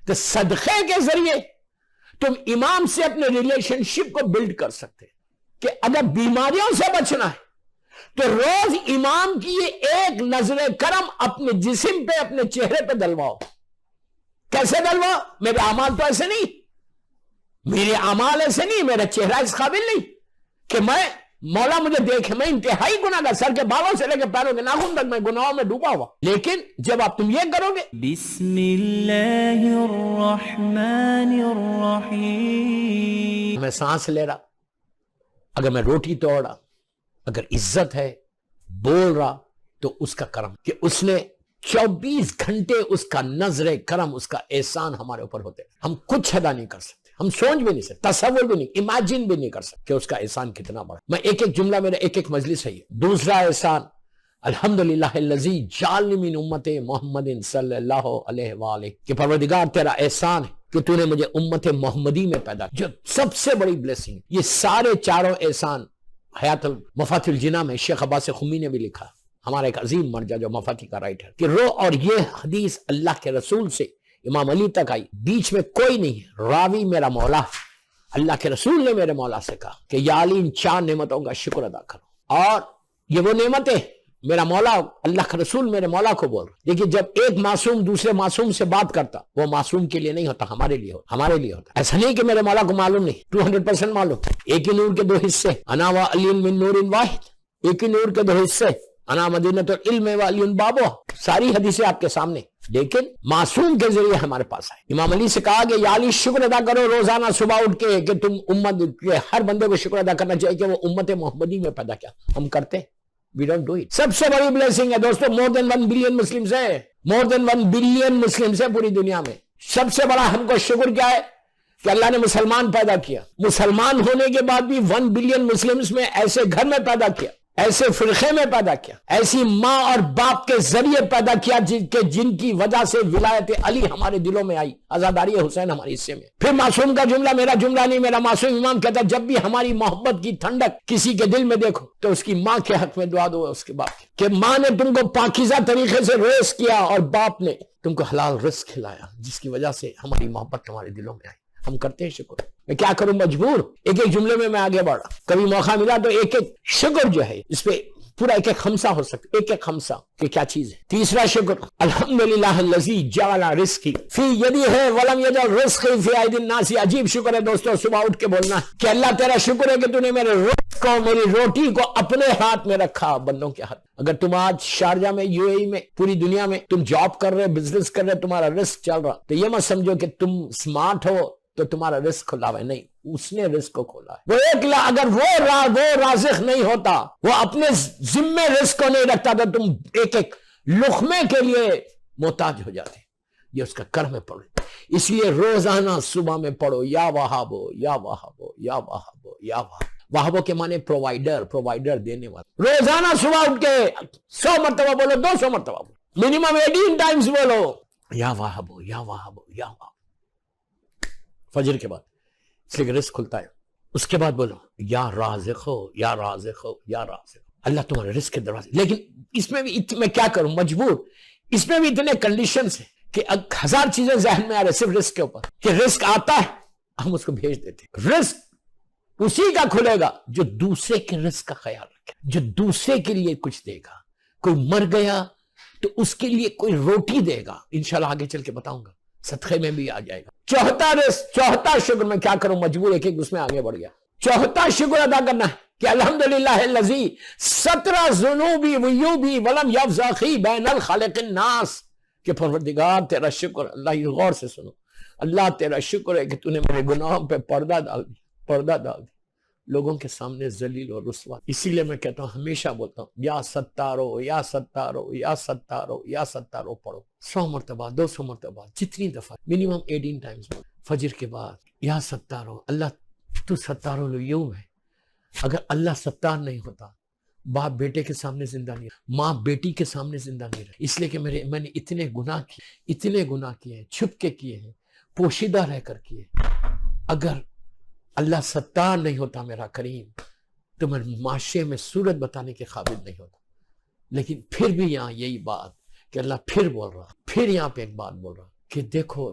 تو صدقے کے ذریعے تم امام سے اپنے ریلیشن شپ کو بلڈ کر سکتے کہ اگر بیماریوں سے بچنا ہے تو روز امام کی یہ ایک نظر کرم اپنے جسم پہ اپنے چہرے پہ دلواؤ. کیسے دلواؤ؟ میرے اعمال تو ایسے نہیں، میرے اعمال ایسے نہیں، میرا چہرہ اس قابل نہیں کہ میں مولا مجھے دیکھے. میں انتہائی گناہ گار، سر کے بالوں سے لے کے پیروں کے ناخن تک میں گناہوں میں ڈوبا ہوا. لیکن جب آپ تم یہ کرو گے بسم اللہ الرحمن الرحیم، میں سانس لے رہا، اگر میں روٹی توڑ رہا، اگر عزت ہے، بول رہا، تو اس کا کرم کہ اس نے 24 گھنٹے اس کا نظر کرم، اس کا احسان ہمارے اوپر ہوتے. ہم کچھ ادا نہیں کر سکتے، ہم سوچ بھی نہیں سکتے، تصور بھی نہیں، امیجن بھی نہیں کر سکتے کہ اس کا احسان کتنا بڑا. میں ایک ایک جملہ میرا ایک ایک مجلس ہے. دوسرا احسان، الحمدللہ الذی جعلنی من امت محمد صلی اللہ علیہ وآلہ، کہ پروردگار تیرا احسان ہے کہ تو نے مجھے امت محمدی میں پیدا کیا، جو سب سے بڑی بلیسنگ. یہ سارے چاروں احسان حیات المفاتیح الجناح میں شیخ عباس خمی نے بھی لکھا، ہمارا ایک عظیم مرجع جو مفاتیح کا رائٹر، کہ رو. اور یہ حدیث اللہ کے رسول سے امام علی تک آئی، بیچ میں کوئی نہیں ہے، راوی میرا مولا. اللہ کے رسول نے میرے مولا سے کہا کہ یا علی ان 4 نعمتوں کا شکر ادا کرو. اور یہ وہ نعمتیں میرا مولا، اللہ کا رسول میرے مولا کو بول رہا. لیکن جب ایک معصوم دوسرے معصوم سے بات کرتا، وہ معصوم کے لیے نہیں ہوتا، ہمارے لیے ہوتا، ہمارے لیے ہوتا. ایسا نہیں کہ میرے مولا کو معلوم نہیں، 200% معلوم. ایک ہی نور کے 2 حصے، انا و علی من نور واحد، ایک ہی نور کے 2 حصے، انا مدینۃ العلم و علی بابو. ساری حدیثیں آپ کے سامنے، لیکن معصوم کے ذریعے ہمارے پاس آئے. امام علی سے کہا کہ یا علی شکر ادا کرو روزانہ صبح اٹھ کے کہ تم امت کے ہر بندے کو شکر ادا کرنا چاہیے کہ وہ امت محمدی میں پیدا کیا. ہم کرتے، we don't do it. سب سے بڑی بلیسنگ ہے دوستو، more than 1 billion مسلمز ہیں، more than 1 billion مسلمز ہیں پوری دنیا میں. سب سے بڑا ہم کو شکر کیا ہے کہ اللہ نے مسلمان پیدا کیا. مسلمان ہونے کے بعد بھی 1 billion مسلمز میں ایسے گھر میں پیدا کیا، ایسے فرقے میں پیدا کیا، ایسی ماں اور باپ کے ذریعے پیدا کیا جن کی وجہ سے ولایت علی ہمارے دلوں میں آئی، عزاداری حسین ہمارے حصے میں. پھر معصوم کا جملہ میرا جملہ نہیں، میرا معصوم امام کہتا ہے جب بھی ہماری محبت کی ٹھنڈک کسی کے دل میں دیکھو تو اس کی ماں کے حق میں دعا دو، اس کے باپ کہ ماں نے تم کو پاکیزہ طریقے سے ریس کیا اور باپ نے تم کو حلال رزق کھلایا، جس کی وجہ سے ہماری محبت ہمارے دلوں میں آئی. ہم کرتے ہیں شکر. میں کیا کروں، مجبور. ایک ایک جملے میں آگے بڑھا، کبھی موقع ملا تو ایک ایک شکر جو ہے اس پہ پورا ایک ایک خمسہ ہو سکتا، ایک ایک خمسہ کہ کیا چیز ہے. تیسرا شکر، الحمدللہ الذی جعل رزقی فی یدی ہے ولم یجعل رزقی فی ایدی الناس. عجیب شکر ہے دوستو، صبح اٹھ کے بولنا کہ اللہ تیرا شکر ہے کہ تو نے میرے رزق کو، میری روٹی کو اپنے ہاتھ میں رکھا، بندوں کے ہاتھ. اگر تم آج شارجہ میں، یو اے ای میں، پوری دنیا میں تم جاب کر رہے، بزنس کر رہے، تمہارا رزق چل رہا، تو یہ مت سمجھو کہ تم سمارٹ ہو تو تمہارا رزق کھلا ہے. نہیں، اس نے رزق کو کھولا ہے. وہ اگر وہ رازق نہیں ہوتا، وہ اپنے ذمے رزق کو نہیں رکھتا تو تم ایک ایک لقمے کے لیے محتاج ہو جاتے. یہ اس کا کرم ہے. پڑھو، اس لیے روزانہ صبح میں پڑھو یا وہابو یا وہابو یا وہابو یا وہابو. وہابو کے معنی پرووائیڈر دینے والا. روزانہ صبح اٹھ کے 100 مرتبہ بولو، 200 مرتبہ بولو، منیمم 18 ٹائمز بولو یا وہابو یا وہابو یا وہابو فجر کے بعد، اس لیے رزق کھلتا ہے. اس کے بعد بولو یا رازق ہو یا رازق ہو یا رازق ہو. اللہ تمہارے رزق کے دروازے. لیکن اس میں بھی میں کیا کروں، مجبور. اس میں بھی اتنے کنڈیشنز ہیں کہ 1000 چیزیں ذہن میں آ رہے صرف رزق کے اوپر، کہ رزق آتا ہے ہم اس کو بھیج دیتے. رزق اسی کا کھلے گا جو دوسرے کے رزق کا خیال رکھے، جو دوسرے کے لیے کچھ دے گا. کوئی مر گیا تو اس کے لیے کوئی روٹی دے گا، انشاءاللہ آگے چل کے بتاؤں گا، صدقے میں بھی آ جائے گا. چوتھا شکر میں کیا کروں، مجبور ایک ایک اس میں آگے بڑھ گیا. چوتھا شکر ادا کرنا ہے کہ الحمدللہ الذی 17 ذنوبی ویوبی ولم یفزخی بین الخالق الناس. کہ پروردگار تیرا شکر. اللہ یہ غور سے سنو، اللہ تیرا شکر ہے کہ تو نے میرے گناہوں پہ پردہ ڈال دی، لوگوں کے سامنے ذلیل اور رسوا. اسی لیے میں کہتا ہوں، ہمیشہ بولتا ہوں یا ستارو یا ستارو یا ستارو یا ستارو پڑھو. 100 مرتبہ، 200 مرتبہ، جتنی دفعہ، منیمم 18 ٹائمز. فجر کے بعد یا ستارو، اللہ تو ستارو العیوب ہے. اگر اللہ ستار نہیں ہوتا، باپ بیٹے کے سامنے زندہ نہیں رہا، ماں بیٹی کے سامنے زندہ نہیں رہا. اس لیے کہ میں نے اتنے گناہ کیے ہیں، چھپ کے کیے ہیں، پوشیدہ رہ کر کیے. اگر اللہ ستار نہیں ہوتا میرا کریم تو میں معاشرے میں صورت بتانے کے قابل نہیں ہوتا. لیکن پھر بھی یہاں یہی بات کہ اللہ پھر بول رہا، پھر یہاں پہ ایک بات بول رہا کہ دیکھو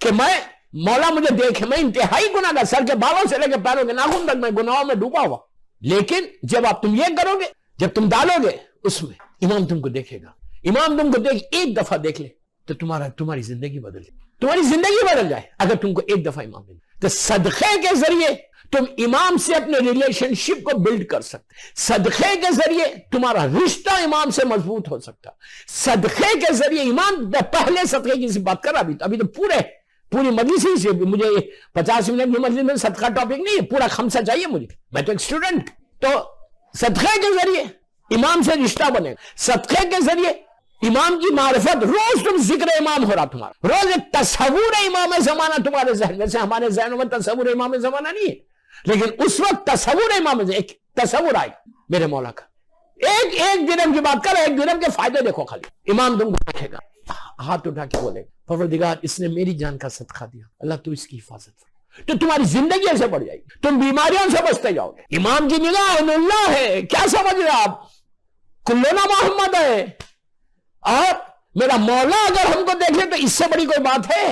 کہ میں مولا مجھے دیکھے میں انتہائی گناہگار، سر کے بالوں سے لے کے پیروں کے ناخن تک میں گناہوں میں ڈوبا ہوا، لیکن جب آپ تم یہ کرو گے، جب تم ڈالو گے اس میں، امام تم کو دیکھے گا، امام تم کو دیکھ ایک دفعہ دیکھ لے تو تمہاری زندگی بدل جائے، تمہاری زندگی بدل جائے اگر تم کو ایک دفعہ امام ملے۔ تو صدقے کے ذریعے تم امام سے اپنے ریلیشن شپ کو بلڈ کر سکتے، صدقے کے ذریعے تمہارا رشتہ امام سے مضبوط ہو سکتا، صدقے کے ذریعے امام پہلے صدقے کی بات کر رہا، ابھی تو پوری مجلس ہی سے، مجھے 50 منٹ کی مجلس میں صدقہ ٹاپک نہیں ہے، پورا خمسہ چاہیے مجھے، میں تو ایک اسٹوڈنٹ۔ تو صدقے کے ذریعے امام سے رشتہ بنے گا، صدقے کے ذریعے امام کی معرفت، روز تم ذکر امام ہو رہا تمہارا، روز ایک تصور امام زمانہ تمہارے ذہن میں سے، ہمارے ذہنوں میں تصور امام زمانہ نہیں ہے، لیکن اس وقت تصور امام سے ایک تصور آئے میرے مولا کا، ایک درہم کی بات کر، ایک درہم کے فائدے دیکھو خالی، امام تم کو رکھے گا، ہاتھ اٹھا کے بولے پروردگار اس نے میری جان کا صدقہ دیا، اللہ تو اس کی حفاظت فرما، تو تمہاری زندگی ایسے بڑھ جائے گی، تم بیماریوں سے بچتے جاؤ گے۔ امام کی نگاہ اللہ ہے، کیا سمجھ رہے آپ، کلنا محمد ہے، اور میرا مولا اگر ہم کو دیکھ لے تو اس سے بڑی کوئی بات ہے؟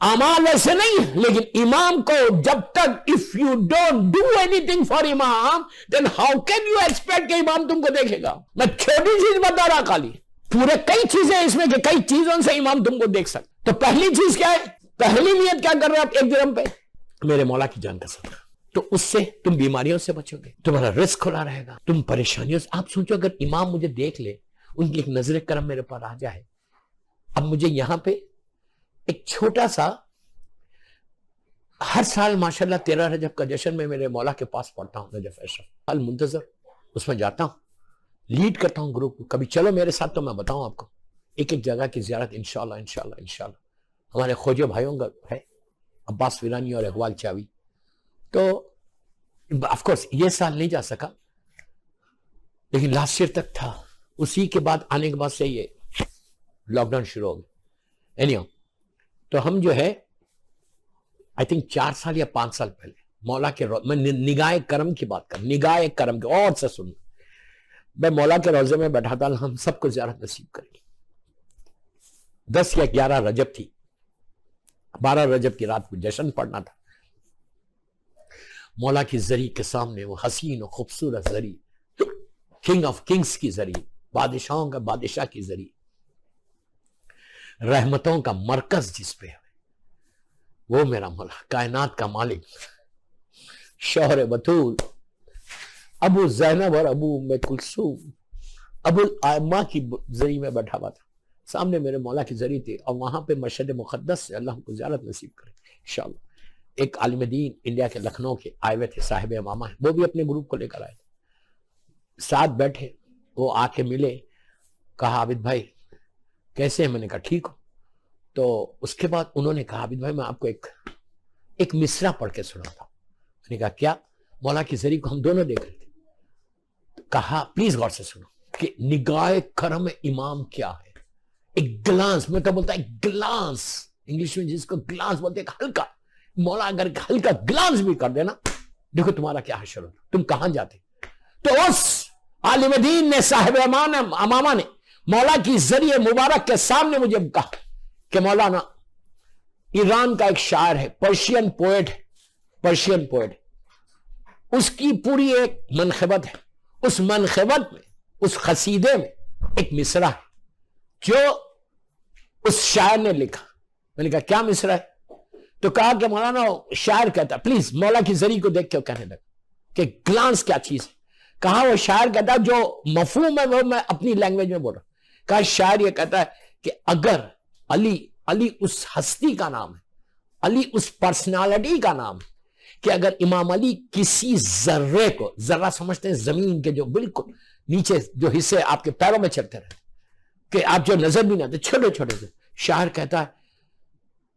اعمال ایسے نہیں، لیکن امام کو جب تک if you don't do anything for امام then how can you expect کہ امام تم کو دیکھے گا؟ میں چھوٹی چیز بتا رہا خالی، پورے کئی چیزیں اس میں کہ کئی چیزوں سے امام تم کو دیکھ سکتے۔ تو پہلی چیز کیا ہے؟ پہلی نیت کیا کر رہے ہیں آپ ایک درہم پہ؟ میرے مولا کی جان کا صدقہ، تو اس سے تم بیماریوں سے بچو گے، تمہارا رزق کھلا رہے گا، تم پریشانیوں سے، آپ سوچو اگر امام مجھے دیکھ لے، ان کی ایک نظر کرم میرے پر آ جائے، اب مجھے یہاں پہ ایک چھوٹا سا، ہر سال ماشاءاللہ 13 رجب کا جشن میں میرے مولا کے پاس پڑھتا ہوں، نجف اشرف المنتظر، اس میں جاتا ہوں، لیڈ کرتا ہوں گروپ کو، کبھی چلو میرے ساتھ تو میں بتاؤں آپ کو ایک جگہ کی زیارت انشاءاللہ ہمارے خوجے بھائیوں کا ہے، عباس ویرانی اور اقبال چاوی، تو آف کورس یہ سال نہیں جا سکا، لیکن لاسٹ ایئر تک تھا، اسی کے بعد آنے کے بعد سے یہ لاک ڈاؤن شروع ہو گیا۔ اینیو تو ہم جو ہے آئی تھنک 4 سال یا 5 سال پہلے مولا کے میں نگاہ کرم کی بات کر، نگاہ کرم کی، اور سے سن، میں مولا کے روضے میں بیٹھا تھا، ہم سب کو زیارت نصیب کریں، 10 یا 11 رجب تھی، 12 رجب کی رات کو جشن پڑھنا تھا، مولا کی زری کے سامنے وہ حسین و خوبصورت زری، کنگ آف کنگز کی زری، بادشاہوں کا بادشاہ کی زری، رحمتوں کا مرکز جس پہ ہے وہ میرا مولا، کائنات کا مالک، شوہر بطول، ابو زینب اور ابو ام کلثوم، ابو الائمہ کی زری میں بیٹھا ہوا تھا، سامنے میرے مولا کی زری تھی، اور وہاں پہ مشہد مقدس سے اللہ کو زیارت نصیب کرے انشاءاللہ۔ ایک عالم دین انڈیا کے لکھنؤ کے آئے ہوئے تھے، صاحب امامہ ہیں، وہ بھی اپنے گروپ کو لے کر آئے تھے، ساتھ بیٹھے، وہ آ کے ملے، کہا عابد بھائی کیسے ہیں؟ میں نے کہا ٹھیک ہو، تو اس کے بعد انہوں نے کہا عابد بھائی میں آپ کو ایک مصرع پڑھ کے سناتا ہوں۔ میں نے کہا کیا؟ مولا کی زری کو ہم دونوں دیکھ رہے تھے، کہا پلیز غور سے سنو کہ نگاہ کرم امام کیا ہے، ایک گلانس، میں تو بولتا ایک گلانس، انگلش میں جس کو گلانس بولتے، ایک ہلکا، مولا اگر ایک ہلکا گلانس بھی کر دینا، دیکھو تمہارا کیا حشر ہوتا، تم کہاں جاتے۔ تو اس عالم دین نے، صاحب امامہ نے مولا کی ذریعے مبارک کے سامنے مجھے کہا کہ مولانا ایران کا ایک شاعر ہے، پرشین پوئٹ، اس کی پوری ایک منقبت ہے، اس منقبت میں، اس قصیدے میں ایک مصرع ہے جو اس شاعر نے لکھا۔ میں نے کہا کیا مصرع ہے؟ تو کہا کہ مولانا شاعر کہتا، پلیز مولا کی زری کو دیکھ کے کہنے لگا کہ گلانس کیا چیز ہے۔ کہا وہ شاعر کہتا جو مفہوم ہے وہ میں اپنی لینگویج میں بول رہا ہوں، کہا شاعر یہ کہتا ہے کہ اگر علی اس ہستی کا نام ہے، علی اس پرسنالٹی کا نام ہے، کہ اگر امام علی کسی ذرے کو، ذرہ سمجھتے ہیں زمین کے جو بالکل نیچے جو حصے آپ کے پیروں میں چلتے رہتے کہ آپ جو نظر بھی نہ آتے، چھوٹے چھوٹے سے، شاعر کہتا ہے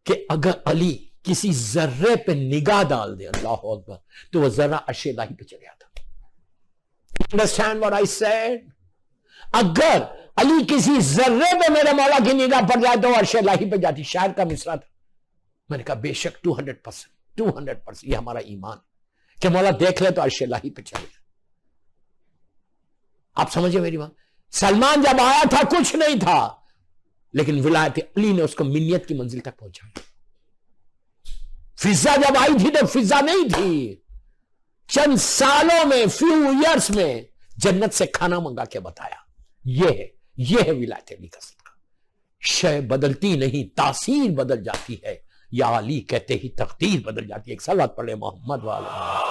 کہ اگر علی کسی ذرے پہ نگاہ ڈال دے، اللہ اکبر، تو وہ ذرہ عرش الہی پہ چلے آتا۔ Understand what I said؟ اگر علی کسی ذرے پہ میرے مولا کی نگاہ پڑ جائے تو عرش الہی پہ جاتی۔ شاعر کا مصرع تھا۔ میں نے کہا بے شک 200% یہ ہمارا ایمان ہے کہ مولا دیکھ لے تو عرش الہی پہ چلے جائے۔ آپ سمجھے میری بات؟ سلمان جب آیا تھا کچھ نہیں تھا، لیکن ولایت علی نے اس کو منیت کی منزل تک پہنچایا۔ فضا جب آئی تھی تو فضا نہیں تھی، چند سالوں میں، فیو ایئرس میں جنت سے کھانا منگا کے بتایا. یہ ہے ولایت علی کا صدقہ. شے بدلتی نہیں، تاثیر بدل جاتی ہے. یا علی کہتے ہی تقدیر بدل جاتی ہے. ایک صلوات پڑھ لیں محمد والا.